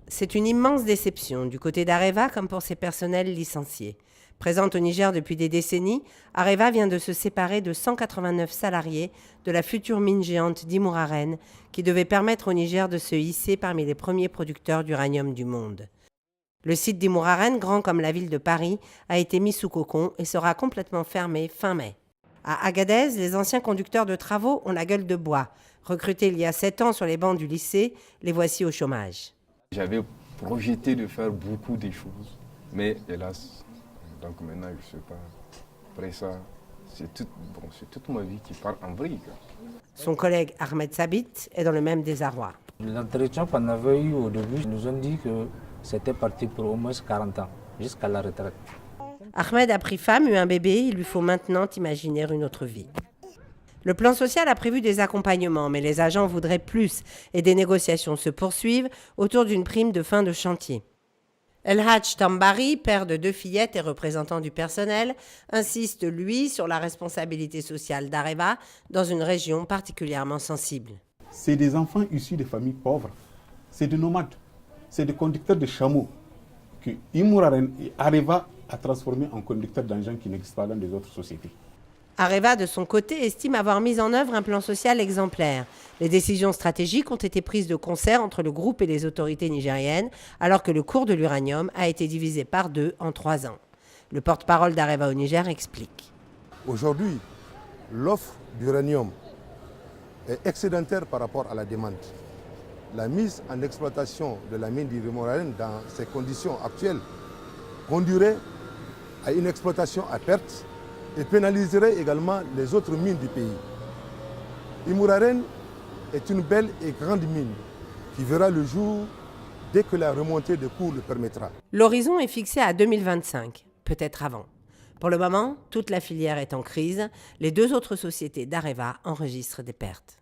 C'est une immense déception du côté d'Areva comme pour ses personnels licenciés. Présente au Niger depuis des décennies, Areva vient de se séparer de 189 salariés de la future mine géante d'Imouraren qui devait permettre au Niger de se hisser parmi les premiers producteurs d'uranium du monde. Le site d'Imouraren, grand comme la ville de Paris, a été mis sous cocon et sera complètement fermé fin mai. À Agadez, les anciens conducteurs de travaux ont la gueule de bois. Recrutés il y a 7 ans sur les bancs du lycée, les voici au chômage. J'avais projeté de faire beaucoup de choses, mais hélas, donc maintenant je ne sais pas. Après ça, c'est toute ma vie qui part en vrille. Son collègue Ahmed Sabit est dans le même désarroi. L'entretien qu'on avait eu au début, ils nous ont dit que c'était parti pour au moins 40 ans, jusqu'à la retraite. Ahmed a pris femme, eu un bébé, il lui faut maintenant imaginer une autre vie. Le plan social a prévu des accompagnements, mais les agents voudraient plus et des négociations se poursuivent autour d'une prime de fin de chantier. El Hadj Tambari, père de 2 fillettes et représentant du personnel, insiste, lui, sur la responsabilité sociale d'Areva dans une région particulièrement sensible. C'est des enfants issus de familles pauvres, c'est des nomades, c'est des conducteurs de chameaux que Imouraren et Areva a transformés en conducteurs d'engins qui n'existent pas dans les autres sociétés. Areva, de son côté, estime avoir mis en œuvre un plan social exemplaire. Les décisions stratégiques ont été prises de concert entre le groupe et les autorités nigériennes, alors que le cours de l'uranium a été divisé par 2 en 3 ans. Le porte-parole d'Areva au Niger explique. Aujourd'hui, l'offre d'uranium est excédentaire par rapport à la demande. La mise en exploitation de la mine d'Imouraren dans ces conditions actuelles conduirait à une exploitation à perte et pénaliserait également les autres mines du pays. Imouraren est une belle et grande mine qui verra le jour dès que la remontée de cours le permettra. L'horizon est fixé à 2025, peut-être avant. Pour le moment, toute la filière est en crise. Les 2 autres sociétés d'Areva enregistrent des pertes.